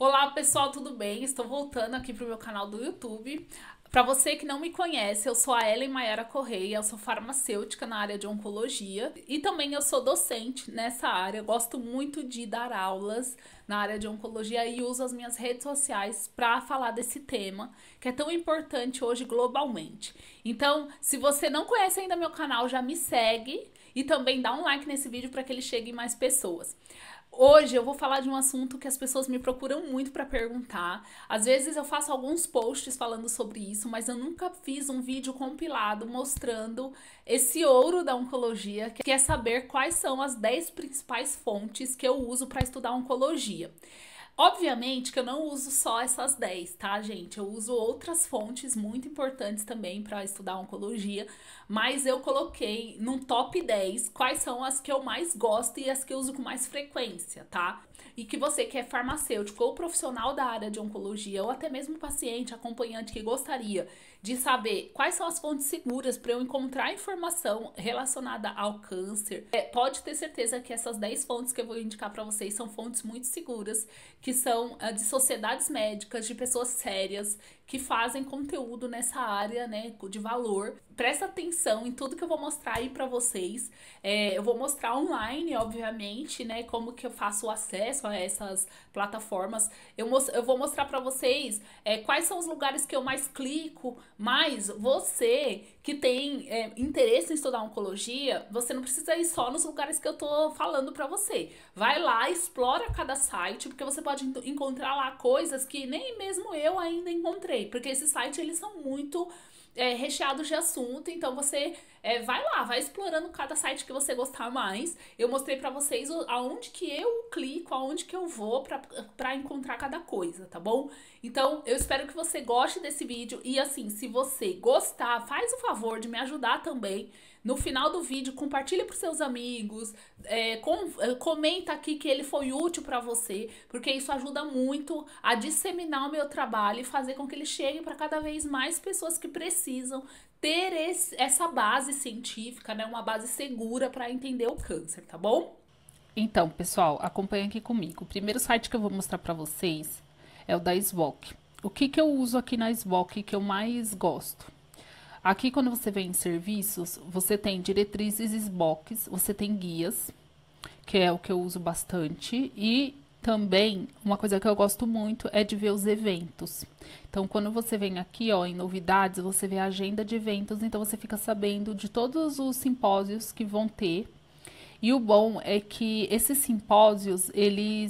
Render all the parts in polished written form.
Olá pessoal, tudo bem? Estou voltando aqui para o meu canal do YouTube. Para você que não me conhece, eu sou a Ellen Maiara Correia, eu sou farmacêutica na área de oncologia e também eu sou docente nessa área. Eu gosto muito de dar aulas na área de oncologia e uso as minhas redes sociais para falar desse tema que é tão importante hoje globalmente. Então, se você não conhece ainda meu canal, já me segue e também dá um like nesse vídeo para que ele chegue em mais pessoas. Hoje eu vou falar de um assunto que as pessoas me procuram muito para perguntar. Às vezes eu faço alguns posts falando sobre isso, mas eu nunca fiz um vídeo compilado mostrando esse ouro da oncologia, que é saber quais são as 10 principais fontes que eu uso para estudar oncologia. Obviamente que eu não uso só essas 10, tá, gente? Eu uso outras fontes muito importantes também para estudar oncologia, mas eu coloquei num top 10 quais são as que eu mais gosto e as que eu uso com mais frequência, tá? E que você que é farmacêutico ou profissional da área de oncologia, ou até mesmo paciente, acompanhante que gostaria de saber quais são as fontes seguras para eu encontrar informação relacionada ao câncer, pode ter certeza que essas 10 fontes que eu vou indicar para vocês são fontes muito seguras, que são de sociedades médicas, de pessoas sérias, que fazem conteúdo nessa área, né, de valor. Presta atenção em tudo que eu vou mostrar aí pra vocês. Eu vou mostrar online, obviamente, né, como que eu faço o acesso a essas plataformas. Eu vou mostrar pra vocês quais são os lugares que eu mais clico, mas você que tem interesse em estudar oncologia, você não precisa ir só nos lugares que eu tô falando pra você. Vai lá, explora cada site, porque você pode encontrar lá coisas que nem mesmo eu ainda encontrei, porque esses sites eles são muito recheados de assunto, então você vai lá, vai explorando cada site que você gostar mais. Eu mostrei pra vocês aonde que eu clico, aonde que eu vou pra encontrar cada coisa, tá bom? Então, eu espero que você goste desse vídeo e assim, se você gostar, faz o favor de me ajudar também. No final do vídeo, compartilha para seus amigos, comenta aqui que ele foi útil para você, porque isso ajuda muito a disseminar o meu trabalho e fazer com que ele chegue para cada vez mais pessoas que precisam ter essa base científica, né, uma base segura para entender o câncer, tá bom? Então, pessoal, acompanha aqui comigo. O primeiro site que eu vou mostrar para vocês é o da SBOC. O que eu uso aqui na SBOC que eu mais gosto? Aqui, quando você vem em serviços, você tem diretrizes SBOCs, você tem guias, que é o que eu uso bastante, e também, uma coisa que eu gosto muito é de ver os eventos. Então, quando você vem aqui, ó, em novidades, você vê a agenda de eventos, então você fica sabendo de todos os simpósios que vão ter. E o bom é que esses simpósios,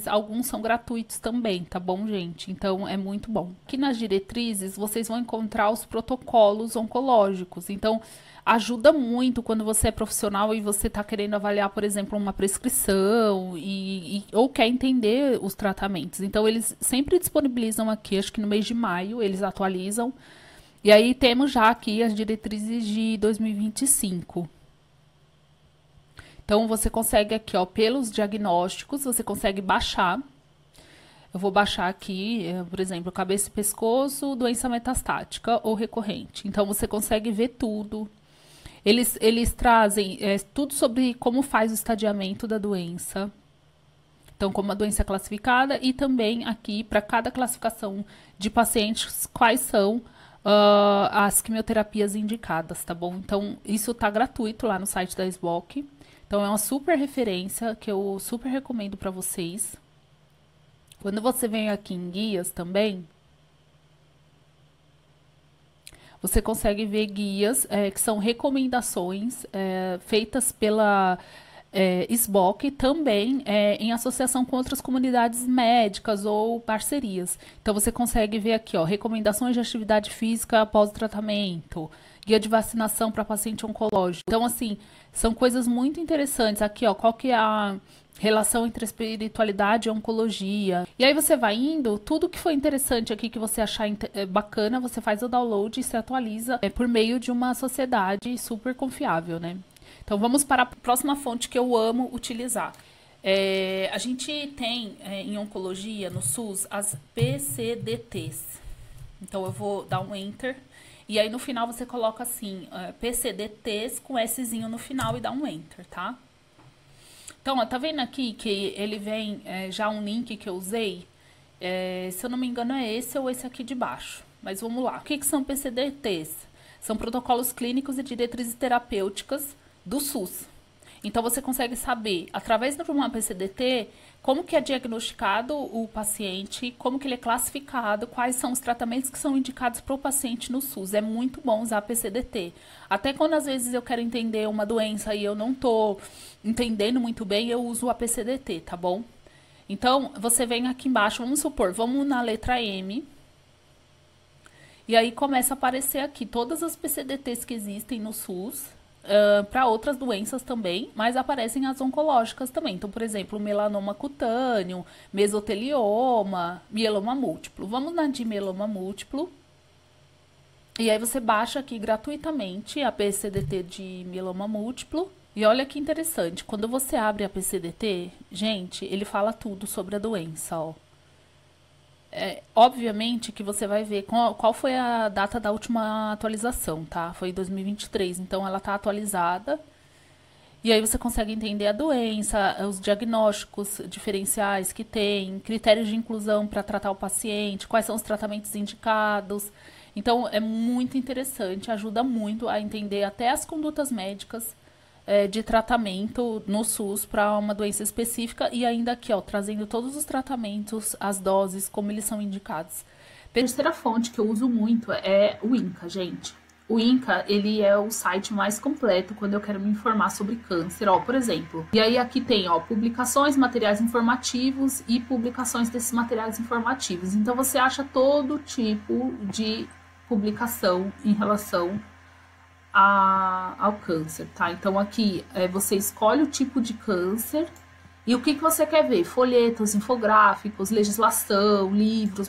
alguns são gratuitos também, tá bom, gente? Então, é muito bom. Aqui nas diretrizes, vocês vão encontrar os protocolos oncológicos. Então, ajuda muito quando você é profissional e você está querendo avaliar, por exemplo, uma prescrição ou quer entender os tratamentos. Então, eles sempre disponibilizam aqui, acho que no mês de maio, eles atualizam. E aí, temos já aqui as diretrizes de 2025. Então, você consegue aqui, ó, pelos diagnósticos, você consegue baixar. Eu vou baixar aqui, por exemplo, cabeça e pescoço, doença metastática ou recorrente. Então, você consegue ver tudo. Eles trazem tudo sobre como faz o estadiamento da doença. Então, como a doença é classificada e também aqui, para cada classificação de pacientes, quais são as quimioterapias indicadas, tá bom? Então, isso tá gratuito lá no site da SBOC. Então, é uma super referência que eu super recomendo para vocês. Quando você vem aqui em guias também, você consegue ver guias que são recomendações feitas pela SBOC também em associação com outras comunidades médicas ou parcerias. Então, você consegue ver aqui, ó, recomendações de atividade física após o tratamento, guia de vacinação para paciente oncológico. Então, assim, são coisas muito interessantes. Aqui, ó, qual que é a relação entre espiritualidade e oncologia. E aí você vai indo, tudo que foi interessante aqui que você achar bacana, você faz o download e se atualiza por meio de uma sociedade super confiável, né? Então, vamos para a próxima fonte que eu amo utilizar. A gente tem em oncologia, no SUS, as PCDTs. Então, eu vou dar um Enter. E aí, no final, você coloca assim, PCDTs com Szinho no final e dá um Enter, tá? Então, ó, tá vendo aqui que ele vem já um link que eu usei? Se eu não me engano, é esse ou esse aqui de baixo. Mas vamos lá. O que são PCDTs? São protocolos clínicos e diretrizes terapêuticas do SUS. Então, você consegue saber, através de uma PCDT, como que é diagnosticado o paciente, como que ele é classificado, quais são os tratamentos que são indicados para o paciente no SUS. É muito bom usar a PCDT. Até quando, às vezes, eu quero entender uma doença e eu não estou entendendo muito bem, eu uso a PCDT, tá bom? Então, você vem aqui embaixo, vamos supor, vamos na letra M. E aí começa a aparecer aqui todas as PCDTs que existem no SUS, para outras doenças também, mas aparecem as oncológicas também. Então, por exemplo, melanoma cutâneo, mesotelioma, mieloma múltiplo. Vamos na de mieloma múltiplo. E aí você baixa aqui gratuitamente a PCDT de mieloma múltiplo. E olha que interessante, quando você abre a PCDT, gente, ele fala tudo sobre a doença, ó. Obviamente que você vai ver qual foi a data da última atualização, tá? Foi em 2023, então ela tá atualizada. E aí você consegue entender a doença, os diagnósticos diferenciais que tem, critérios de inclusão para tratar o paciente, quais são os tratamentos indicados. Então é muito interessante, ajuda muito a entender até as condutas médicas de tratamento no SUS para uma doença específica e ainda aqui, ó, trazendo todos os tratamentos, as doses, como eles são indicados. A terceira fonte que eu uso muito é o INCA, gente. O INCA, ele é o site mais completo quando eu quero me informar sobre câncer, ó, por exemplo. E aí aqui tem, ó, publicações, materiais informativos e publicações desses materiais informativos. Então você acha todo tipo de publicação em relação ao câncer, tá? Então aqui você escolhe o tipo de câncer e o que você quer ver, folhetos, infográficos, legislação, livros,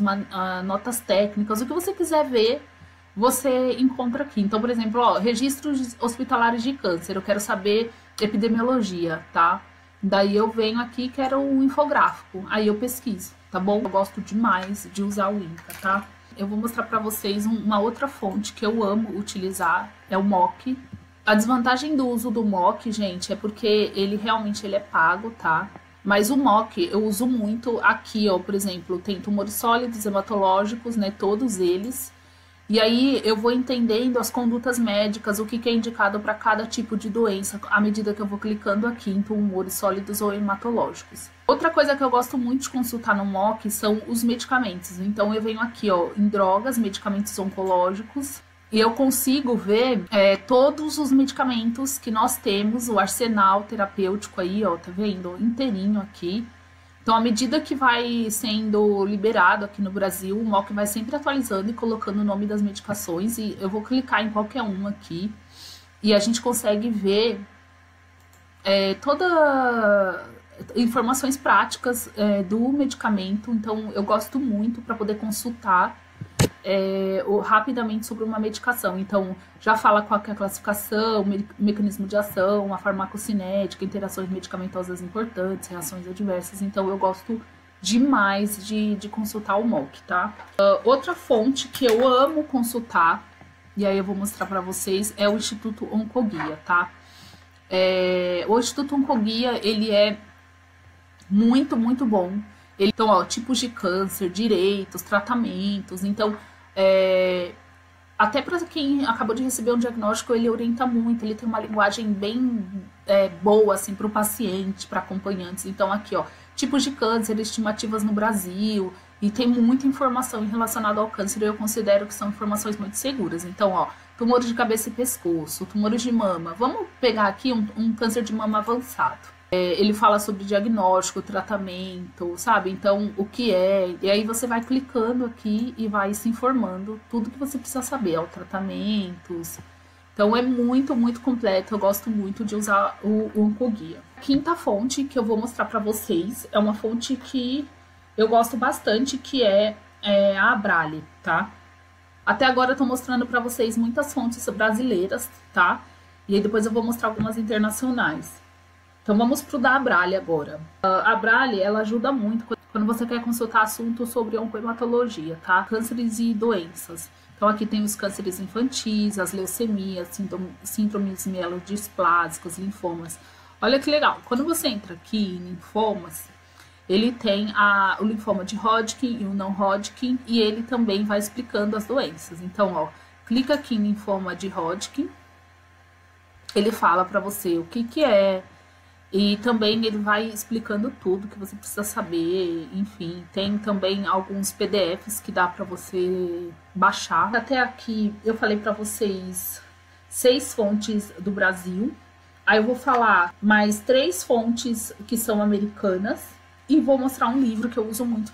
notas técnicas, o que você quiser ver, você encontra aqui. Então, por exemplo, ó, registros hospitalares de câncer, eu quero saber epidemiologia, tá? Daí eu venho aqui e quero um infográfico, aí eu pesquiso, tá bom? Eu gosto demais de usar o INCA, tá? Eu vou mostrar para vocês uma outra fonte que eu amo utilizar, é o MOC. A desvantagem do uso do MOC, gente, é porque ele realmente é pago, tá? Mas o MOC eu uso muito aqui, ó, por exemplo, tem tumores sólidos, hematológicos, né, todos eles. E aí eu vou entendendo as condutas médicas, o que é indicado para cada tipo de doença, à medida que eu vou clicando aqui em tumores sólidos ou hematológicos. Outra coisa que eu gosto muito de consultar no MOC são os medicamentos. Então eu venho aqui, ó, em drogas, medicamentos oncológicos, e eu consigo ver todos os medicamentos que nós temos, o arsenal terapêutico aí, ó, tá vendo? Inteirinho aqui. Então, à medida que vai sendo liberado aqui no Brasil, o MOC vai sempre atualizando e colocando o nome das medicações. E eu vou clicar em qualquer uma aqui. E a gente consegue ver toda informações práticas do medicamento. Então, eu gosto muito para poder consultar rapidamente sobre uma medicação. Então, já fala qual que é a classificação, mecanismo de ação, a farmacocinética, interações medicamentosas importantes, reações adversas. Então, eu gosto demais de consultar o MOC, tá? Outra fonte que eu amo consultar, e aí eu vou mostrar para vocês, é o Instituto Oncoguia, tá? O Instituto Oncoguia, ele é muito, muito bom. Então, ó, tipos de câncer, direitos, tratamentos. Então, até para quem acabou de receber um diagnóstico, ele orienta muito. Ele tem uma linguagem bem boa, assim, para o paciente, para acompanhantes. Então, aqui, ó, tipos de câncer, estimativas no Brasil. E tem muita informação relacionada ao câncer. E eu considero que são informações muito seguras. Então, ó, tumores de cabeça e pescoço, tumores de mama. Vamos pegar aqui um câncer de mama avançado. Ele fala sobre diagnóstico, tratamento, sabe? Então, o que é? E aí você vai clicando aqui e vai se informando tudo que você precisa saber, ó, tratamentos. Então, é muito, muito completo. Eu gosto muito de usar o Oncoguia. Quinta fonte que eu vou mostrar para vocês é uma fonte que eu gosto bastante, que é a Abrale, tá? Até agora eu tô mostrando para vocês muitas fontes brasileiras, tá? E aí depois eu vou mostrar algumas internacionais. Então, vamos pro da Abrale agora. A Abrale, ela ajuda muito quando você quer consultar assuntos sobre oncohematologia, tá? Cânceres e doenças. Então, aqui tem os cânceres infantis, as leucemias, síndromes mielodisplásicas, linfomas. Olha que legal. Quando você entra aqui em linfomas, ele tem o linfoma de Hodgkin e o não Hodgkin, e ele também vai explicando as doenças. Então, ó, clica aqui em linfoma de Hodgkin, ele fala para você o que é, e também ele vai explicando tudo que você precisa saber, enfim. Tem também alguns PDFs que dá para você baixar. Até aqui eu falei para vocês 6 fontes do Brasil. Aí eu vou falar mais 3 fontes que são americanas. E vou mostrar um livro que eu uso muito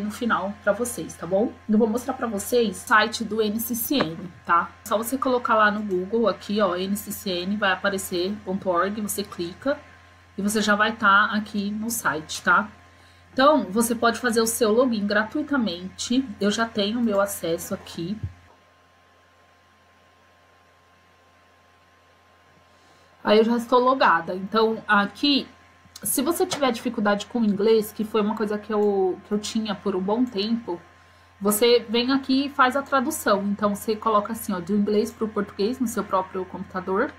no final para vocês, tá bom? Eu vou mostrar para vocês o site do NCCN, tá? Só você colocar lá no Google, aqui, ó, NCCN, vai aparecer .org, você clica e você já vai estar aqui no site, tá? Então, você pode fazer o seu login gratuitamente. Eu já tenho o meu acesso aqui. Aí eu já estou logada. Então, aqui, se você tiver dificuldade com o inglês, que foi uma coisa que eu tinha por um bom tempo, você vem aqui e faz a tradução. Então, você coloca assim, ó, do inglês para o português no seu próprio computador.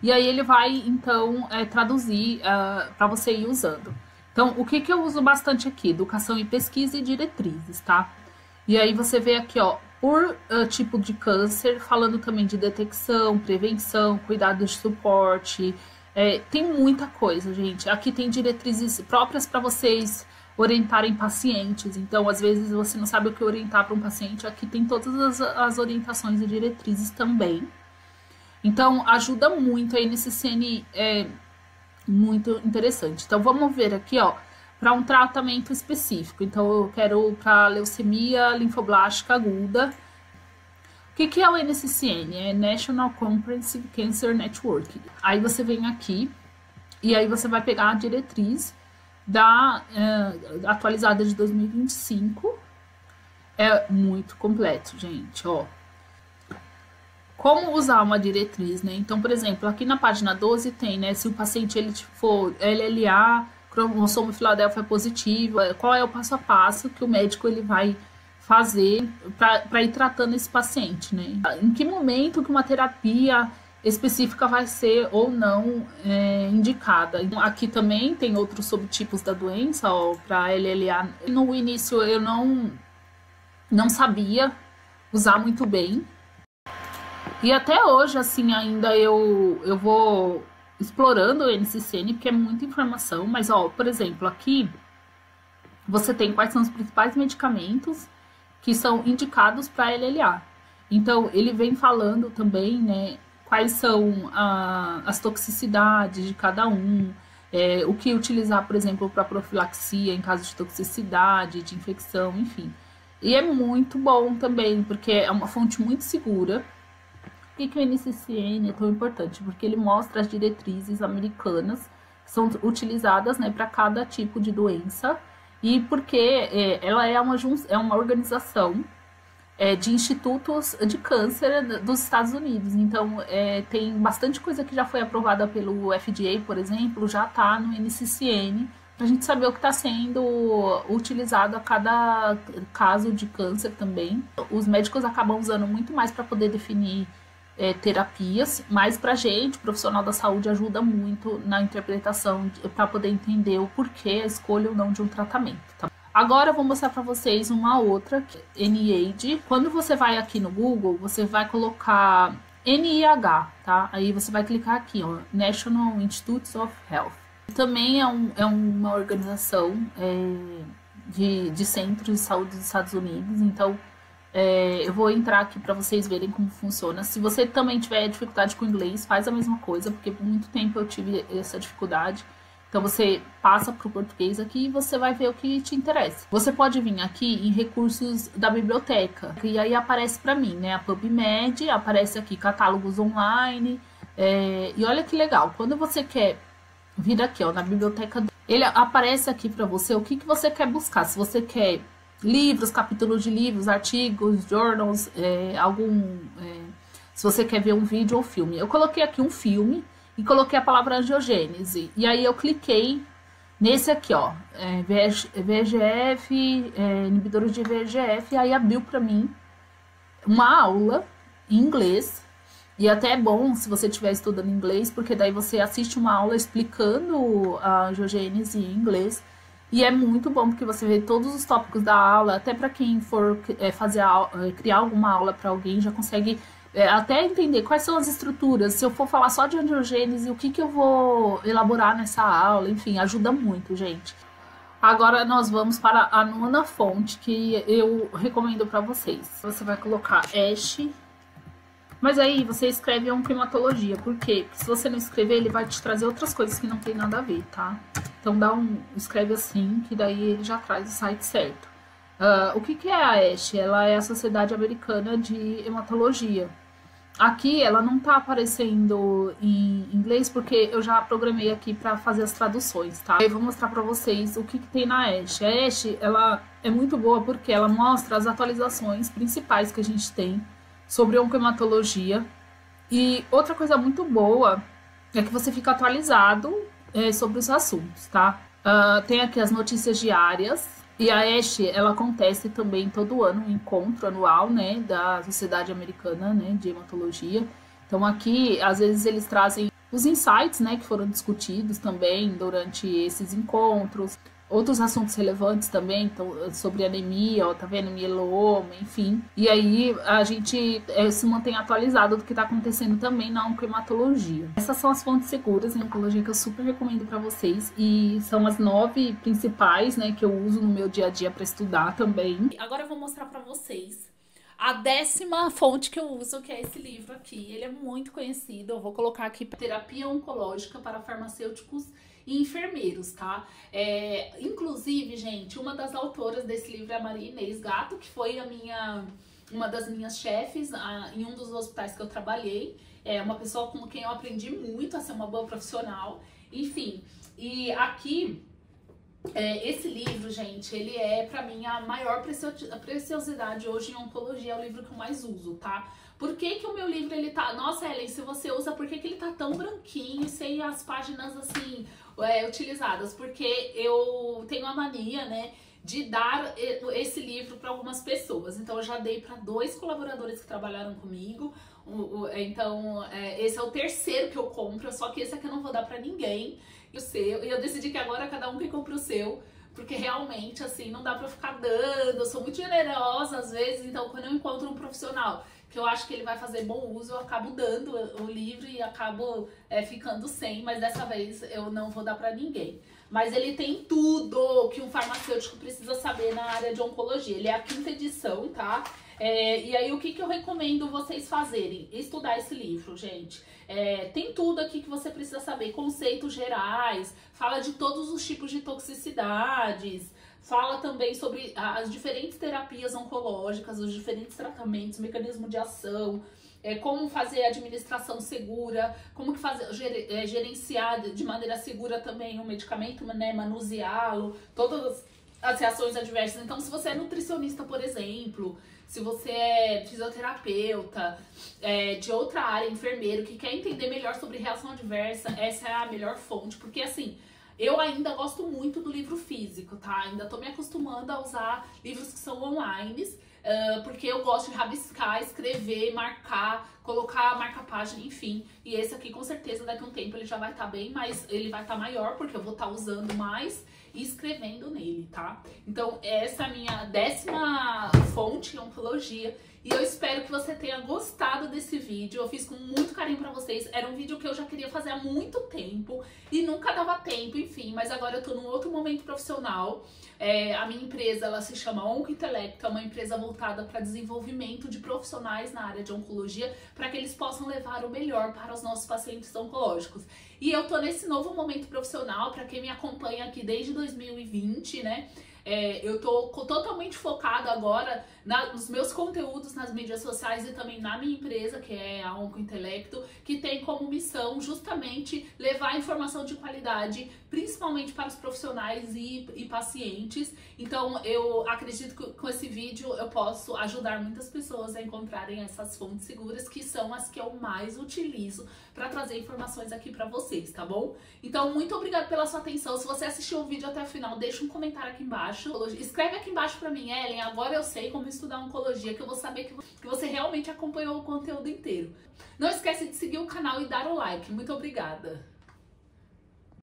E aí ele vai, então, traduzir para você ir usando. Então, o que eu uso bastante aqui? Educação e pesquisa e diretrizes, tá? E aí você vê aqui, ó, por tipo de câncer, falando também de detecção, prevenção, cuidado de suporte. Tem muita coisa, gente. Aqui tem diretrizes próprias para vocês orientarem pacientes. Então, às vezes, você não sabe o que orientar para um paciente. Aqui tem todas as orientações e diretrizes também. Então, ajuda muito. A NCCN é muito interessante. Então, vamos ver aqui, ó, para um tratamento específico. Então, eu quero para leucemia linfoblástica aguda. O que é o NCCN? É National Comprehensive Cancer Network. Aí você vem aqui e aí você vai pegar a diretriz atualizada de 2025. É muito completo, gente, ó. Como usar uma diretriz, né? Então, por exemplo, aqui na página 12 tem, né? Se o paciente ele for LLA, cromossomo Filadélfia positivo, qual é o passo a passo que o médico ele vai fazer para ir tratando esse paciente, né? Em que momento que uma terapia específica vai ser ou não indicada. Então, aqui também tem outros subtipos da doença, ó, para LLA. No início eu não sabia usar muito bem. E até hoje, assim, ainda eu vou explorando o NCCN, porque é muita informação. Mas, ó, por exemplo, aqui você tem quais são os principais medicamentos que são indicados para LLA. Então, ele vem falando também, né, quais são as toxicidades de cada um, o que utilizar, por exemplo, para profilaxia em caso de toxicidade, de infecção, enfim. E é muito bom também, porque é uma fonte muito segura. Por que o NCCN é tão importante? Porque ele mostra as diretrizes americanas que são utilizadas, né, para cada tipo de doença, e porque ela é uma organização de institutos de câncer dos Estados Unidos. Então, tem bastante coisa que já foi aprovada pelo FDA, por exemplo, já está no NCCN, para a gente saber o que está sendo utilizado a cada caso de câncer também. Os médicos acabam usando muito mais para poder definir terapias, mas pra gente, profissional da saúde, ajuda muito na interpretação para poder entender o porquê a escolha ou não de um tratamento, tá? Agora eu vou mostrar para vocês uma outra, NIH. Quando você vai aqui no Google, você vai colocar NIH, tá? Aí você vai clicar aqui, ó, National Institutes of Health. Também é uma organização de centros de saúde dos Estados Unidos, então eu vou entrar aqui para vocês verem como funciona. Se você também tiver dificuldade com inglês, faz a mesma coisa, porque por muito tempo eu tive essa dificuldade. Então você passa para o português aqui e você vai ver o que te interessa. Você pode vir aqui em recursos da biblioteca, e aí aparece para mim, né, a PubMed, aparece aqui catálogos online, e olha que legal, quando você quer vir aqui, ó, na biblioteca, ele aparece aqui para você o que você quer buscar. Se você quer livros, capítulos de livros, artigos, journals, se você quer ver um vídeo ou filme. Eu coloquei aqui um filme e coloquei a palavra angiogênese. E aí eu cliquei nesse aqui, ó, VEGF, inibidores de VEGF, e aí abriu para mim uma aula em inglês. E até é bom se você estiver estudando inglês, porque daí você assiste uma aula explicando a angiogênese em inglês. E é muito bom porque você vê todos os tópicos da aula, até para quem for criar alguma aula para alguém, já consegue até entender quais são as estruturas. Se eu for falar só de angiogênese, o que, que eu vou elaborar nessa aula, enfim, ajuda muito, gente. Agora nós vamos para a nona fonte que eu recomendo para vocês. Você vai colocar Ash, mas aí você escreve oncohematologia, por quê? Porque se você não escrever, ele vai te trazer outras coisas que não tem nada a ver, tá? Então escreve assim, que daí ele já traz o site certo. O que é a ASH? Ela é a Sociedade Americana de Hematologia. Aqui ela não tá aparecendo em inglês porque eu já programei aqui para fazer as traduções, tá? Eu vou mostrar para vocês o que tem na ASH. A ASH, ela é muito boa porque ela mostra as atualizações principais que a gente tem sobre oncohematologia. E outra coisa muito boa é que você fica atualizado sobre os assuntos, tá? Tem aqui as notícias diárias. E a ASH, ela acontece também todo ano, um encontro anual, né, da Sociedade Americana, né, de Hematologia. Então aqui, às vezes, eles trazem os insights, né, que foram discutidos também durante esses encontros. Outros assuntos relevantes também, então, sobre anemia, ó, tá vendo? Mieloma, enfim. E aí a gente se mantém atualizado do que tá acontecendo também na oncohematologia. Essas são as fontes seguras em oncologia que eu super recomendo para vocês. E são as 9 principais, né, que eu uso no meu dia a dia para estudar também. Agora eu vou mostrar para vocês a 10ª fonte que eu uso, que é esse livro aqui. Ele é muito conhecido. Eu vou colocar aqui Terapia Oncológica para Farmacêuticos e Enfermeiros, tá? Inclusive, gente, uma das autoras desse livro é a Maria Inês Gato, que foi uma das minhas chefes em um dos hospitais que eu trabalhei. É uma pessoa com quem eu aprendi muito a ser uma boa profissional. Enfim, e aqui esse livro, gente, ele é pra mim a maior preciosidade hoje em oncologia, é o livro que eu mais uso, tá? Por que que o meu livro, ele tá... Nossa, Ellen, se você usa, por que que ele tá tão branquinho, sem as páginas, assim, utilizadas? Porque eu tenho a mania, né, de dar esse livro para algumas pessoas. Então, eu já dei para 2 colaboradores que trabalharam comigo. Então, esse é o 3º que eu compro, só que esse aqui eu não vou dar para ninguém. E eu decidi que agora cada um que compra o seu, porque realmente, assim, não dá pra ficar dando. Eu sou muito generosa às vezes, então quando eu encontro um profissional que eu acho que ele vai fazer bom uso, eu acabo dando o livro e acabo ficando sem, mas dessa vez eu não vou dar pra ninguém. Mas ele tem tudo que um farmacêutico precisa saber na área de oncologia. Ele é a 5ª edição, tá? E aí, o que eu recomendo vocês fazerem? Estudar esse livro, gente. Tem tudo aqui que você precisa saber. Conceitos gerais, fala de todos os tipos de toxicidades, fala também sobre as diferentes terapias oncológicas, os diferentes tratamentos, mecanismo de ação, como fazer administração segura, como que gerenciar de maneira segura também o medicamento, né, manuseá-lo, todas as reações adversas. Então, se você é nutricionista, por exemplo, se você é fisioterapeuta, de outra área, enfermeiro, que quer entender melhor sobre reação adversa, essa é a melhor fonte, porque assim, eu ainda gosto muito do livro físico, tá? Ainda tô me acostumando a usar livros que são online, porque eu gosto de rabiscar, escrever, marcar, colocar marca-página, enfim. E esse aqui, com certeza, daqui a um tempo ele já vai estar bem, mas ele vai estar maior, porque eu vou estar usando mais e escrevendo nele, tá? Então, essa é a minha 10ª fonte em oncologia. E eu espero que você tenha gostado desse vídeo. Eu fiz com muito carinho pra vocês. Era um vídeo que eu já queria fazer há muito tempo e nunca dava tempo, enfim. Mas agora eu tô num outro momento profissional. A minha empresa, ela se chama OncoIntelecto, é uma empresa voltada para desenvolvimento de profissionais na área de oncologia, para que eles possam levar o melhor para os nossos pacientes oncológicos. E eu tô nesse novo momento profissional, para quem me acompanha aqui desde 2020, né? Eu tô totalmente focada agora nos meus conteúdos nas mídias sociais e também na minha empresa, que é a OncoIntelecto, que tem como missão justamente levar informação de qualidade, principalmente para os profissionais e pacientes. Então eu acredito que com esse vídeo eu posso ajudar muitas pessoas a encontrarem essas fontes seguras, que são as que eu mais utilizo para trazer informações aqui para vocês, tá bom? Então, muito obrigada pela sua atenção. Se você assistiu o vídeo até o final, deixa um comentário aqui embaixo. Escreve aqui embaixo pra mim, Ellen, agora eu sei como estudar oncologia, que eu vou saber que você realmente acompanhou o conteúdo inteiro. Não esquece de seguir o canal e dar o like. Muito obrigada!